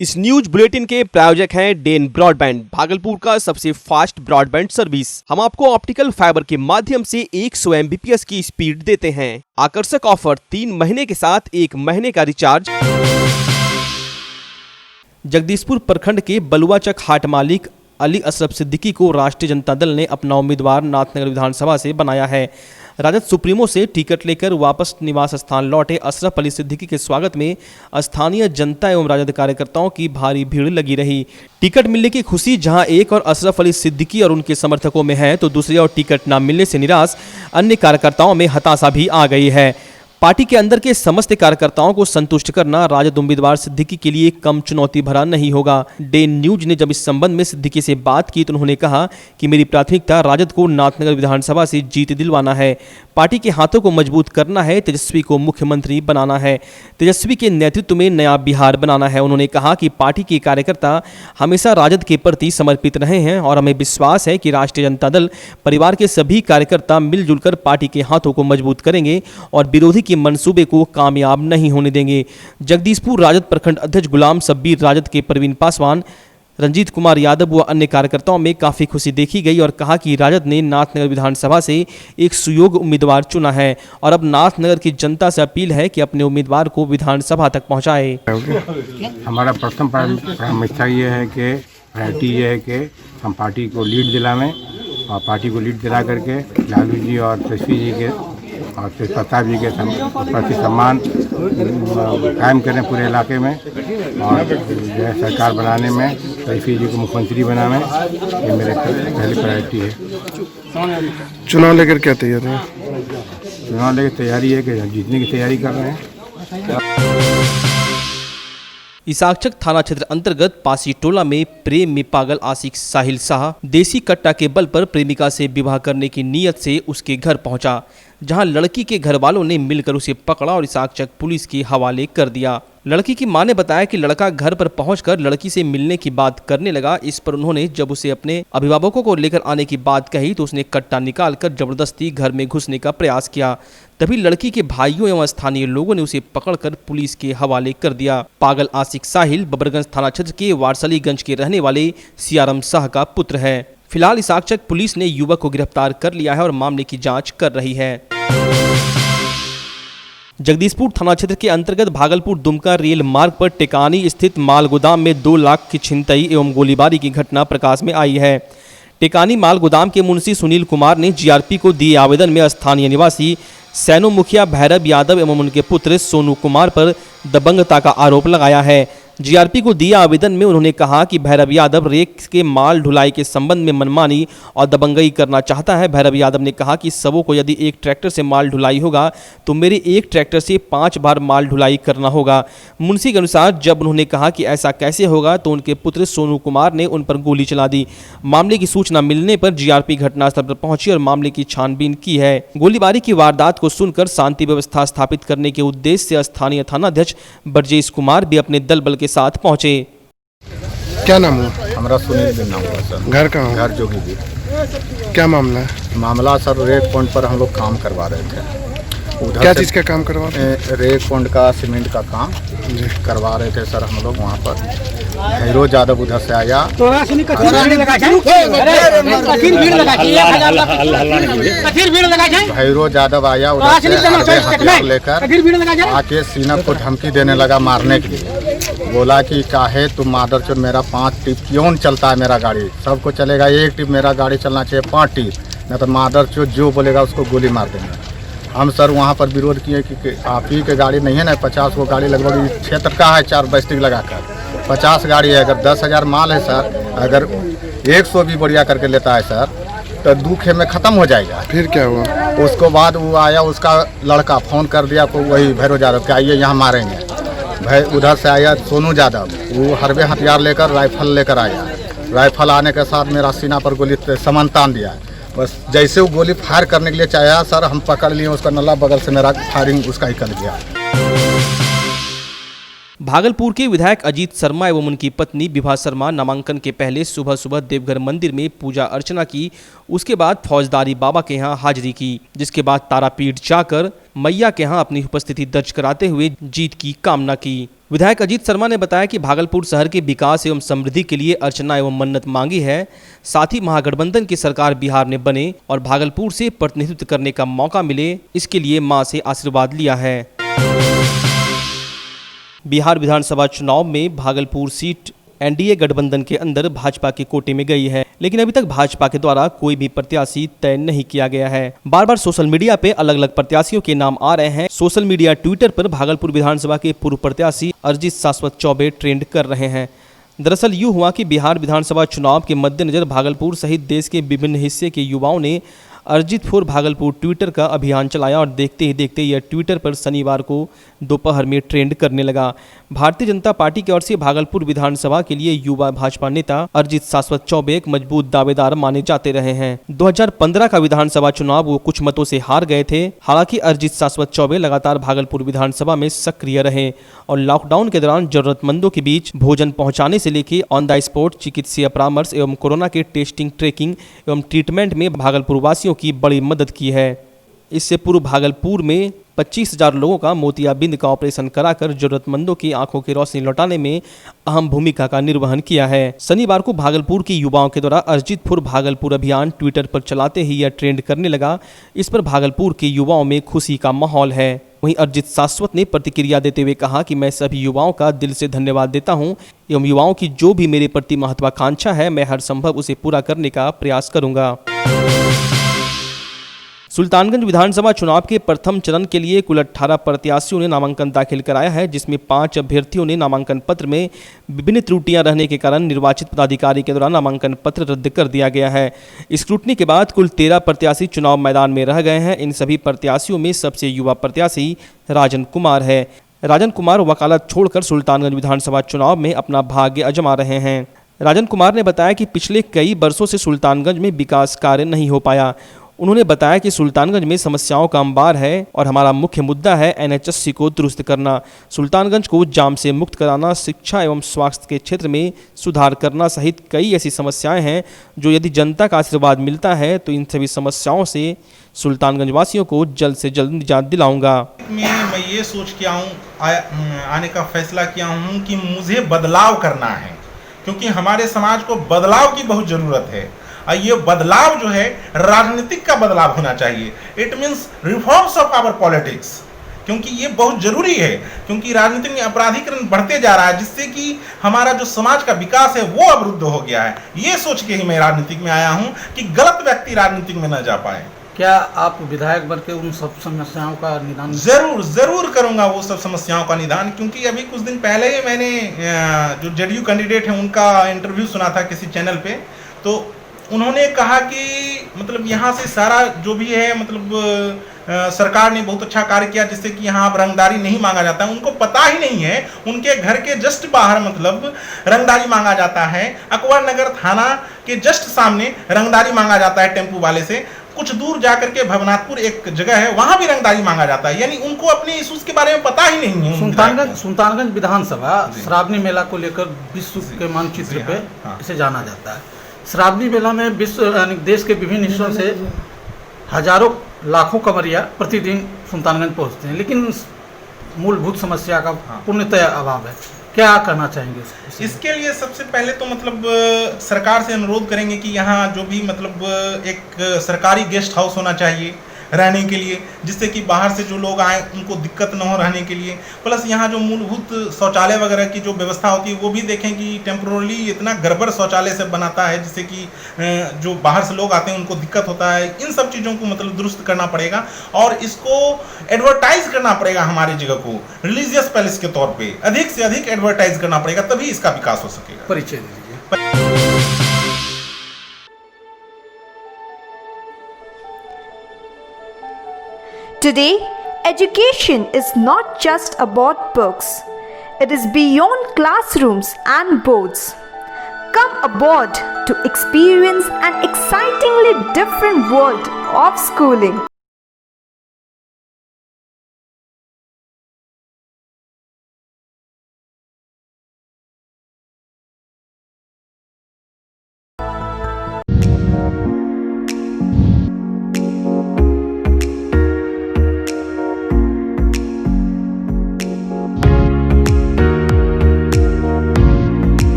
इस news bulletin के प्रायोजक हैं डेन ब्रॉडबैंड, भागलपुर का सबसे फास्ट ब्रॉडबैंड सर्विस। हम आपको ऑप्टिकल फाइबर के माध्यम से 100 Mbps की स्पीड देते हैं। आकर्षक ऑफर 3 महीने के साथ 1 महीने का रिचार्ज। जगदीशपुर प्रखंड के बलुआचक हाट मालिक अली अशरफ सिद्दीकी को राष्ट्रीय जनता दल ने अपना उम्मीदवार नाथनगर विधानसभा से बनाया है। राजद सुप्रीमो से टिकट लेकर वापस निवास स्थान लौटे अशरफ अली सिद्दीकी के स्वागत में स्थानीय जनता एवं राजद कार्यकर्ताओं की भारी भीड़ लगी रही। टिकट मिलने की खुशी जहां एक और अशरफ अली सिद्दीकी और उनके समर्थकों में है, तो दूसरी ओर टिकट न मिलने से निराश अन्य कार्यकर्ताओं में हताशा भी आ गई है। पार्टी के अंदर के समस्त कार्यकर्ताओं को संतुष्ट करना राजद उम्मीदवार सिद्दीकी के लिए कम चुनौती भरा नहीं होगा। डेन न्यूज ने जब इस संबंध में सिद्दीकी से बात की तो उन्होंने कहा कि मेरी प्राथमिकता राजद को नाथनगर विधानसभा से जीत दिलवाना है, पार्टी के हाथों को मजबूत करना है, तेजस्वी को मुख्यमंत्री बनाना है, तेजस्वी के नेतृत्व में नया बिहार बनाना है। उन्होंने कहा कि पार्टी के कार्यकर्ता हमेशा राजद के प्रति समर्पित रहे हैं और हमें विश्वास है कि राष्ट्रीय जनता दल परिवार के सभी कार्यकर्ता मिलजुल कर पार्टी के हाथों को मजबूत करेंगे और विरोधी के मंसूबे को कामयाब नहीं होने देंगे। जगदीशपुर राजद प्रखंड अध्यक्ष गुलाम सब्बीर, राजद के प्रवीण पासवान, रंजीत कुमार यादव व अन्य कार्यकर्ताओं में काफी खुशी देखी गई और कहा कि राजद ने नाथनगर विधानसभा से एक सुयोग्य उम्मीदवार चुना है और अब नाथनगर की जनता से अपील है कि अपने उम्मीदवार को विधानसभा तक पहुंचाए। हमारा प्रथम प्राथमिकता ये है कि प्रायोरिटी ये है कि हम पार्टी को लीड दिलावें और पार्टी को लीड दिला करके लालू जी और तेजस्वी जी के और तेज प्रताप जी के प्रति सम्मान कायम करें पूरे इलाके में और जो है सरकार बनाने में तेजस्वी जी को मुख्यमंत्री बनाने ये मेरे पहली प्रायोरिटी है। चुनाव लेकर क्या तैयारी है? चुनाव लेकर तैयारी है कि जीतने की तैयारी कर रहे हैं। इसाकचक थाना क्षेत्र अंतर्गत पासी टोला में प्रेम में पागल आशिक साहिल शाह देसी कट्टा के बल पर प्रेमिका से विवाह करने की नीयत से उसके घर पहुंचा, जहां लड़की के घर वालों ने मिलकर उसे पकड़ा और इसाकचक पुलिस के हवाले कर दिया। लड़की की मां ने बताया कि लड़का घर पर पहुंचकर लड़की से मिलने की बात करने लगा। इस पर उन्होंने जब उसे अपने अभिभावकों को लेकर आने की बात कही तो उसने कट्टा निकालकर जबरदस्ती घर में घुसने का प्रयास किया। तभी लड़की के भाइयों एवं स्थानीय लोगों ने उसे पकड़कर पुलिस के हवाले कर दिया। पागल आशिक साहिल बबरगंज थाना क्षेत्र के वारसलीगंज के रहने वाले सियाराम शाह का पुत्र है। फिलहाल इसाकचक पुलिस ने युवक को गिरफ्तार कर लिया है और मामले की जांच कर रही है। जगदीशपुर थाना क्षेत्र के अंतर्गत भागलपुर दुमका रेल मार्ग पर टेकानी स्थित माल गोदाम में 2 लाख की छिनतई एवं गोलीबारी की घटना प्रकाश में आई है। टेकानी माल गोदाम के मुंशी सुनील कुमार ने जीआरपी को दिए आवेदन में स्थानीय निवासी सैनो मुखिया भैरव यादव एवं उनके पुत्र सोनू कुमार पर दबंगता का आरोप लगाया है। जीआरपी को दिए आवेदन में उन्होंने कहा कि भैरव यादव रेक के माल ढुलाई के संबंध में मनमानी और दबंगई करना चाहता है। भैरव यादव ने कहा कि सबों को यदि एक ट्रैक्टर से माल ढुलाई होगा तो मेरे एक ट्रैक्टर से 5 बार माल ढुलाई करना होगा। मुंशी के अनुसार जब उन्होंने कहा कि ऐसा कैसे होगा तो उनके पुत्र सोनू कुमार ने उन पर गोली चला दी। मामले की सूचना मिलने पर जीआरपी घटनास्थल पर पहुंची और मामले की छानबीन की है। गोलीबारी की वारदात को सुनकर शांति व्यवस्था स्थापित करने के उद्देश्य से स्थानीय थानाध्यक्ष ब्रजेश कुमार भी अपने दल बल के साथ पहुंचे। क्या नाम हुआ? हमारा सुनील दिन नाम हुआ सर। घर कहाँ? घर जोगी जी। क्या मामला है? मामला सर रेक पॉइंट पर हम लोग काम करवा रहे थे। उधर क्या चीज़ का काम करवा रहे थे? रेक पॉइंट का सीमेंट का काम करवा रहे थे सर हम लोग। वहाँ पर भैरव यादव उधर से आया। भैरव यादव आया उधर से हथियार लेकर आके सीना को धमकी देने लगा मारने के लिए। बोला कि काहे तुम मादर चोर, मेरा 5 टिप क्यों चलता है मेरा गाड़ी, सबको चलेगा 1 टिप, मेरा गाड़ी चलना चाहिए 5 टिप, नहीं तो मादर चोर जो बोलेगा उसको गोली मार देंगे। हम सर वहाँ पर विरोध किए कि आप ही के गाड़ी नहीं है ना, 50 को गाड़ी लगभग क्षेत्र का है 4 बैस्टिक लगाकर 50 गाड़ी है। अगर 10,000 माल है सर, अगर 100 भी बढ़िया करके लेता है सर तो 2 खेप में ख़त्म हो जाएगा। फिर क्या हुआ? उसको बाद वो आया, उसका लड़का फ़ोन कर दिया को वही भैरव यादव के आइए यहाँ मारेंगे। उधर से आया सोनू यादव, वो हरबे हथियार लेकर राइफल लेकर आया। राइफल आने के साथ मेरा सीना पर गोली सामान तान दिया। बस जैसे वो गोली फायर करने के लिए चाहा सर, हम पकड़ लिए उसका नल्ला, बगल से मेरा फायरिंग उसका ही कर गया। भागलपुर के विधायक अजीत शर्मा एवं उनकी पत्नी विभा शर्मा नामांकन के पहले सुबह सुबह देवघर मंदिर में पूजा अर्चना की। उसके बाद फौजदारी बाबा के यहाँ हाजिरी की, जिसके बाद तारापीठ जाकर मैया के यहाँ अपनी उपस्थिति दर्ज कराते हुए जीत की कामना की। विधायक अजीत शर्मा ने बताया कि भागलपुर शहर के विकास एवं समृद्धि के लिए अर्चना एवं मन्नत मांगी है। साथ ही महागठबंधन की सरकार बिहार में बने और भागलपुर से प्रतिनिधित्व करने का मौका मिले, इसके लिए मां से आशीर्वाद लिया है। बिहार विधानसभा चुनाव में भागलपुर सीट एनडीए गठबंधन के अंदर भाजपा के कोटे में गई है, लेकिन अभी तक भाजपा के द्वारा कोई भी प्रत्याशी तय नहीं किया गया है। बार बार सोशल मीडिया पे अलग अलग प्रत्याशियों के नाम आ रहे हैं। सोशल मीडिया ट्विटर पर भागलपुर विधानसभा के पूर्व प्रत्याशी अरजीत शाश्वत चौबे ट्रेंड कर रहे हैं। दरअसल यूँ हुआ कि बिहार विधानसभा चुनाव के मद्देनजर भागलपुर सहित देश के विभिन्न हिस्से के युवाओं ने अरजीत फॉर भागलपुर ट्विटर का अभियान चलाया और देखते ही देखते यह ट्विटर पर शनिवार को दोपहर में ट्रेंड करने लगा। भारतीय जनता पार्टी की ओर से भागलपुर विधानसभा के लिए युवा भाजपा नेता अरजीत शाश्वत चौबे एक मजबूत दावेदार माने जाते रहे हैं। 2015 का विधानसभा चुनाव वो कुछ मतों से हार गए थे। हालांकि अरजीत शाश्वत चौबे लगातार भागलपुर विधानसभा में सक्रिय रहे और लॉकडाउन के दौरान जरूरतमंदों के बीच भोजन पहुंचाने से लेकर ऑन द स्पॉट चिकित्सीय परामर्श एवं कोरोना के टेस्टिंग, ट्रैकिंग एवं ट्रीटमेंट में भागलपुर वासियों की बड़ी मदद की है। इससे पूर्व भागलपुर में 25,000 लोगों का मोतियाबिंद का ऑपरेशन कराकर जरूरतमंदों की आंखों की रोशनी लौटाने में अहम भूमिका का निर्वहन किया है। शनिवार को भागलपुर के युवाओं के द्वारा अरजीत फॉर भागलपुर अभियान ट्विटर पर चलाते ही यह ट्रेंड करने लगा। इस पर भागलपुर के युवाओं में खुशी का माहौल है। वहीं अरजीत शाश्वत ने प्रतिक्रिया देते हुए कहा कि मैं सभी युवाओं का दिल से धन्यवाद देता हूं एवं युवाओं की जो भी मेरे प्रति महत्वाकांक्षा है, मैं हर संभव उसे पूरा करने का प्रयास करूंगा। सुल्तानगंज विधानसभा चुनाव के प्रथम चरण के लिए कुल 18 प्रत्याशियों ने नामांकन दाखिल कराया है, जिसमें 5 अभ्यर्थियों ने नामांकन पत्र में विभिन्न त्रुटियां रहने के कारण निर्वाचित पदाधिकारी के द्वारा नामांकन पत्र रद्द कर दिया गया है। स्क्रूटनी के बाद कुल 13 प्रत्याशी चुनाव मैदान में रह गए हैं। इन सभी प्रत्याशियों में सबसे युवा प्रत्याशी राजन कुमार है। राजन कुमार वकालत छोड़कर सुल्तानगंज विधानसभा चुनाव में अपना भाग्य आजमा रहे हैं। राजन कुमार ने बताया कि पिछले कई वर्षों से सुल्तानगंज में विकास कार्य नहीं हो पाया। उन्होंने बताया कि सुल्तानगंज में समस्याओं का अंबार है और हमारा मुख्य मुद्दा है एनएचएससी को दुरुस्त करना, सुल्तानगंज को जाम से मुक्त कराना, शिक्षा एवं स्वास्थ्य के क्षेत्र में सुधार करना सहित कई ऐसी समस्याएं हैं जो यदि जनता का आशीर्वाद मिलता है तो इन सभी समस्याओं से सुल्तानगंज वासियों को जल्द से जल्द निजात दिलाऊंगा। मैं ये सोच के आने का फैसला किया हूँ कि मुझे बदलाव करना है, क्योंकि हमारे समाज को बदलाव की बहुत ज़रूरत है। और ये बदलाव जो है राजनीतिक का बदलाव होना चाहिए। It means reforms of our politics, क्योंकि ये बहुत जरूरी है, क्योंकि राजनीति में अपराधीकरण बढ़ते जा रहा है, जिससे कि हमारा जो समाज का विकास है वो अवरुद्ध हो गया है। ये सोच के ही मैं राजनीतिक में आया हूँ कि गलत व्यक्ति राजनीतिक में न जा पाए। क्या आप विधायक बन के उन सब समस्याओं का निदान? जरूर करूंगा वो सब समस्याओं का निदान, क्योंकि अभी कुछ दिन पहले ही मैंने जो जेडीयू कैंडिडेट है उनका इंटरव्यू सुना था किसी चैनल पे। तो उन्होंने कहा कि मतलब यहाँ से सारा जो भी है मतलब सरकार ने बहुत अच्छा कार्य किया, जिससे कि यहाँ अब रंगदारी नहीं मांगा जाता है। उनको पता ही नहीं है, उनके घर के जस्ट बाहर मतलब रंगदारी मांगा जाता है। अकबर नगर थाना के जस्ट सामने रंगदारी मांगा जाता है टेम्पू वाले से। कुछ दूर जाकर के भवनाथपुर एक जगह है, वहां भी रंगदारी मांगा जाता है। यानी उनको अपने इश्यूज के बारे में पता ही नहीं है। सुल्तानगंज विधानसभा श्रावणी मेला को लेकर विश्व के मानचित्र पे इसे जाना जाता है। श्रावणी मेला में देश के विभिन्न हिस्सों से हजारों लाखों कमरिया प्रतिदिन सुल्तानगंज पहुंचते हैं, लेकिन मूलभूत समस्या का पूर्णतः अभाव है। क्या करना चाहेंगे इसके लिए? सबसे पहले तो मतलब सरकार से अनुरोध करेंगे कि यहाँ जो भी मतलब एक सरकारी गेस्ट हाउस होना चाहिए रहने के लिए, जिससे कि बाहर से जो लोग आए उनको दिक्कत न हो रहने के लिए। प्लस यहाँ जो मूलभूत शौचालय वगैरह की जो व्यवस्था होती है वो भी देखें कि टेम्पोरली इतना गड़बड़ शौचालय से बनाता है, जिससे कि जो बाहर से लोग आते हैं उनको दिक्कत होता है। इन सब चीज़ों को मतलब दुरुस्त करना पड़ेगा और इसको एडवर्टाइज करना पड़ेगा। हमारे जगह को रिलीजियस पैलेस के तौर पर अधिक से अधिक एडवर्टाइज करना पड़ेगा, तभी इसका विकास हो सकेगा। परिचय दीजिए। Today, education is not just about books. It is beyond classrooms and boards. Come aboard to experience an excitingly different world of schooling.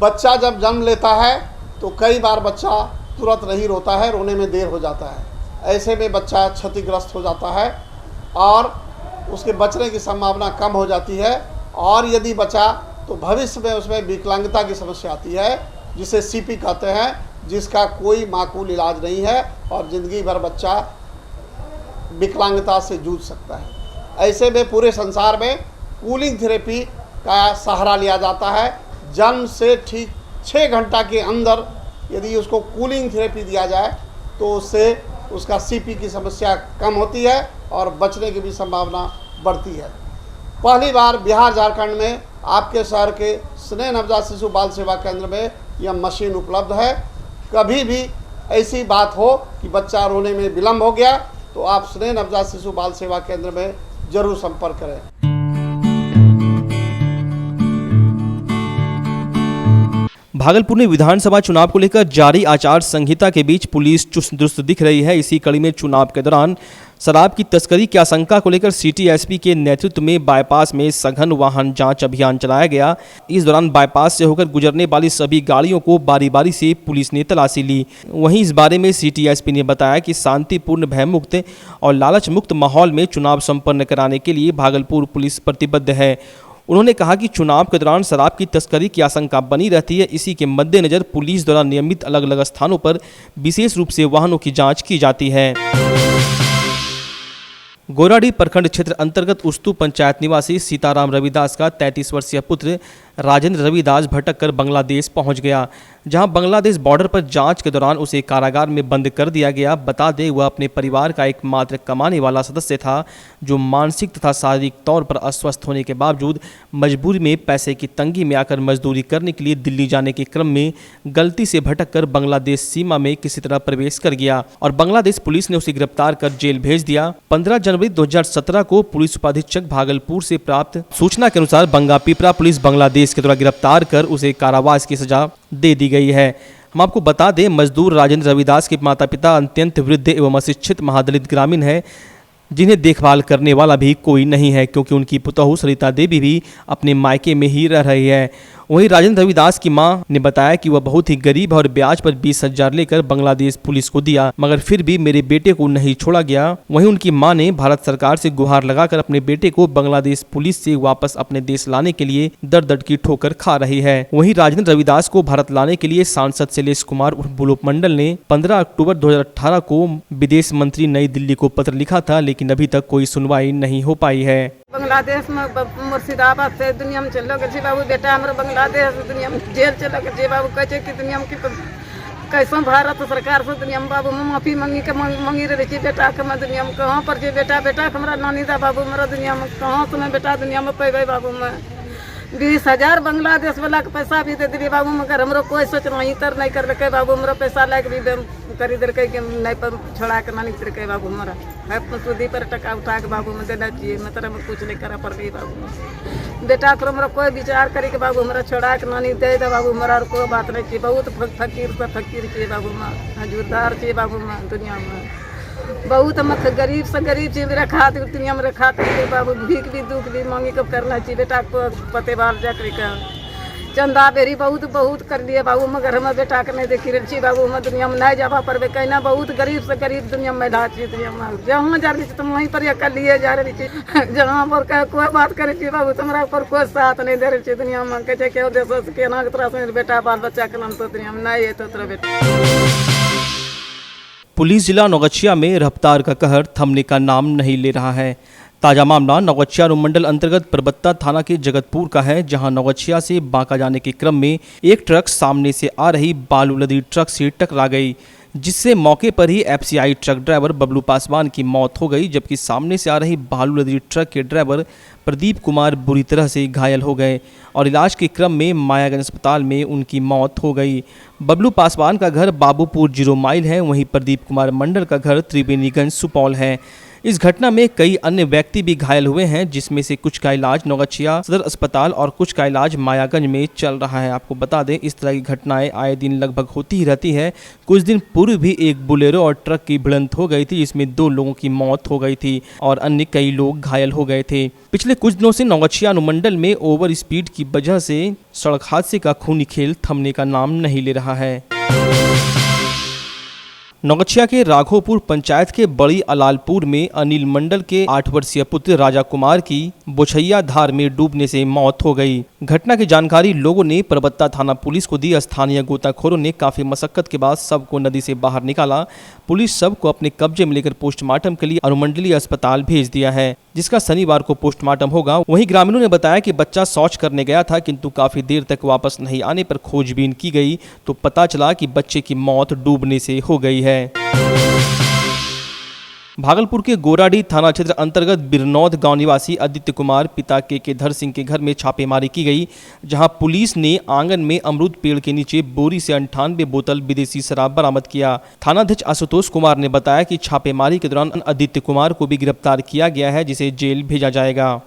बच्चा जब जन्म लेता है तो कई बार बच्चा तुरंत नहीं रोता है, रोने में देर हो जाता है। ऐसे में बच्चा क्षतिग्रस्त हो जाता है और उसके बचने की संभावना कम हो जाती है। और यदि बचा तो भविष्य में उसमें विकलांगता की समस्या आती है, जिसे सीपी कहते हैं, जिसका कोई माकूल इलाज नहीं है और ज़िंदगी भर बच्चा विकलांगता से जूझ सकता है। ऐसे में पूरे संसार में कूलिंग थेरेपी का सहारा लिया जाता है। जन्म से ठीक 6 घंटा के अंदर यदि उसको कूलिंग थेरेपी दिया जाए तो उससे उसका सीपी की समस्या कम होती है और बचने की भी संभावना बढ़ती है। पहली बार बिहार झारखंड में आपके शहर के स्नेह नवजात शिशु बाल सेवा केंद्र में यह मशीन उपलब्ध है। कभी भी ऐसी बात हो कि बच्चा रोने में विलम्ब हो गया तो आप स्नेह नवजात शिशु बाल सेवा केंद्र में जरूर संपर्क करें। भागलपुर में विधानसभा चुनाव को लेकर जारी आचार संहिता के बीच पुलिस चुस्त दुरुस्त दिख रही है। इसी कड़ी में चुनाव के दौरान शराब की तस्करी की आशंका को लेकर सिटी एसपी के नेतृत्व में बाईपास में सघन वाहन जांच अभियान चलाया गया। इस दौरान बाईपास से होकर गुजरने वाली सभी गाड़ियों को बारी बारी से पुलिस ने तलाशी ली। वहीं इस बारे में सिटी एसपी ने बताया कि शांतिपूर्ण, भयमुक्त और लालच मुक्त माहौल में चुनाव संपन्न कराने के लिए भागलपुर पुलिस प्रतिबद्ध है। उन्होंने कहा कि चुनाव के दौरान शराब की तस्करी की आशंका बनी रहती है। इसी के मद्देनजर पुलिस द्वारा नियमित अलग अलग स्थानों पर विशेष रूप से वाहनों की जांच की जाती है। गोराडीह प्रखंड क्षेत्र अंतर्गत उस्तु पंचायत निवासी सीताराम रविदास का 33 वर्षीय पुत्र राजेंद्र रविदास भटक कर बांग्लादेश पहुंच गया, जहां बांग्लादेश बॉर्डर पर जांच के दौरान उसे कारागार में बंद कर दिया गया। बता दें, वह अपने परिवार का एकमात्र कमाने वाला सदस्य था, जो मानसिक तथा शारीरिक तौर पर अस्वस्थ होने के बावजूद मजबूरी में पैसे की तंगी में आकर मजदूरी करने के लिए दिल्ली जाने के क्रम में गलती से भटक कर बांग्लादेश सीमा में किसी तरह प्रवेश कर गया और बांग्लादेश पुलिस ने उसे गिरफ्तार कर जेल भेज दिया। 15 जनवरी 2017 को पुलिस उपाधीक्षक भागलपुर से प्राप्त सूचना के अनुसार बंगापीपरा पुलिस बांग्लादेश के द्वारा गिरफ्तार कर उसे कारावास की सजा दे दी गई है। हम आपको बता दें, मजदूर राजेंद्र रविदास के माता पिता अत्यंत वृद्ध एवं अशिक्षित महादलित ग्रामीण है, जिन्हें देखभाल करने वाला भी कोई नहीं है, क्योंकि उनकी पुतोहू सरिता देवी भी अपने मायके में ही रह रही है। वहीं राजेंद्र रविदास की मां ने बताया कि वह बहुत ही गरीब है और ब्याज पर 20,000 लेकर बांग्लादेश पुलिस को दिया, मगर फिर भी मेरे बेटे को नहीं छोड़ा गया। वहीं उनकी मां ने भारत सरकार से गुहार लगाकर अपने बेटे को बांग्लादेश पुलिस से वापस अपने देश लाने के लिए दर दर की ठोकर खा रही है। वहीं राजेंद्र रविदास को भारत लाने के लिए सांसद शैलेश कुमार उर्फ बुलोक मंडल ने 15 अक्टूबर 2018 को विदेश मंत्री नई दिल्ली को पत्र लिखा था, लेकिन अभी तक कोई सुनवाई नहीं हो पाई है। बांग्लादेश में मुर्शिदाबाद से दुनिया में चलो गए बाबू, बेटा हमारा बांग्लादेश दुनिया में जेल चलो गए बाबू, कहे कि दुनिया में कैसे भारत सरकार से दुनिया में बाबू में माफी मांगी रही थी बेटा के, मैं दुनिया में कहाँ पर जे बेटा हमारा नानी था बाबू, मेरा दुनिया में कहाँ से मैं बेटा दुनिया में पेबे बाबू। मैं 20,000 बांग्लादेश वाला के पैसा भी दे दिए बाबू, मगर हमरो कोई सोचना ही तर नहीं कर रखे बाबू, मेरा पैसा लाके भी करी दे के नहीं पर छोड़ा के नानी कर के बाबू, मेरा है सूदी पर टका उठा के बाबू में देना चाहिए, मैं तरह में कुछ नहीं करा पड़ गई बाबू। बेटा को मेरा कोई विचार करे कि बाबू मेरा छोड़ा के नानी दे दे बाबू, मेरा और कोई बात नहीं चाहिए। बहुत फकीर से फकीर चाहिए बाबू, मैं हजूरदार चाहिए बाबू, मैं दुनिया में बहुत मत गरीब से गरीब चीज रखा दुनिया में रखा बाबू, भीख भी दुख भी मांगी कब करना चाहिए। बेटा को पते बाल जाकर का चंदा बेरी बहुत बहुत कर लिए बाबू, मगर हमें बेटा के नहीं देखी रही छी बाबू, मैं दुनिया में नहीं जावा पर कहना बहुत गरीब से गरीब दुनिया में ढा छी, दुनिया में जहाँ जा रही तुम वहीं पर कर लिए जा रही थी, जहाँ पर कोई बात करे छी बाबू तुम्हारा पर कोई साथ नहीं दे रही थी दुनिया में, कहे क्यों देश के ना तरह से बेटा बाल बच्चा के नाम तो दुनिया में नहीं है तो तेरा बेटा। पुलिस जिला नौगछिया में रफ्तार का कहर थमने का नाम नहीं ले रहा है। ताजा मामला नौगछिया अनुमंडल अंतर्गत परबत्ता थाना के जगतपुर का है, जहां नौगछिया से बांका जाने के क्रम में एक ट्रक सामने से आ रही बालू लदी ट्रक से टकरा गई, जिससे मौके पर ही FCI truck driver Bablu Paswan की मौत हो गई, जबकि सामने से आ रही बालू लदी ट्रक के ड्राइवर प्रदीप कुमार बुरी तरह से घायल हो गए और इलाज के क्रम में मायागंज अस्पताल में उनकी मौत हो गई। बबलू पासवान का घर बाबूपुर 0 माइल है, वहीं प्रदीप कुमार मंडल का घर त्रिवेणीगंज सुपौल है। इस घटना में कई अन्य व्यक्ति भी घायल हुए हैं, जिसमें से कुछ का इलाज नौगछिया सदर अस्पताल और कुछ का इलाज मायागंज में चल रहा है। आपको बता दें, इस तरह की घटनाएं आए दिन लगभग होती ही रहती है। कुछ दिन पूर्व भी एक बोलेरो और ट्रक की भिड़ंत हो गई थी, जिसमें 2 लोगों की मौत हो गई थी और अन्य कई लोग घायल हो गए थे। पिछले कुछ दिनों से नौगछिया अनुमंडल में ओवर स्पीड की वजह से सड़क हादसे का खूनी खेल थमने का नाम नहीं ले रहा है। नौगछिया के राघोपुर पंचायत के बड़ी अलालपुर में अनिल मंडल के 8 वर्षीय पुत्र राजा कुमार की बोछैया धार में डूबने से मौत हो गई। घटना की जानकारी लोगों ने परबत्ता थाना पुलिस को दी। स्थानीय गोताखोरों ने काफी मशक्कत के बाद शव को नदी से बाहर निकाला। पुलिस शव को अपने कब्जे में लेकर पोस्टमार्टम के लिए अनुमंडलीय अस्पताल भेज दिया है, जिसका शनिवार को पोस्टमार्टम होगा। वहीं ग्रामीणों ने बताया कि बच्चा शौच करने गया था, किंतु काफी देर तक वापस नहीं आने पर खोजबीन की गई तो पता चला कि बच्चे की मौत डूबने से हो गई है। भागलपुर के गोराडीह थाना क्षेत्र अंतर्गत बिरनौद गांव निवासी आदित्य कुमार पिता के धर सिंह के घर में छापेमारी की गई, जहां पुलिस ने आंगन में अमरूद पेड़ के नीचे बोरी से 98 बोतल विदेशी शराब बरामद किया। थानाध्यक्ष आशुतोष कुमार ने बताया कि छापेमारी के दौरान आदित्य कुमार को भी गिरफ्तार किया गया है, जिसे जेल भेजा जाएगा।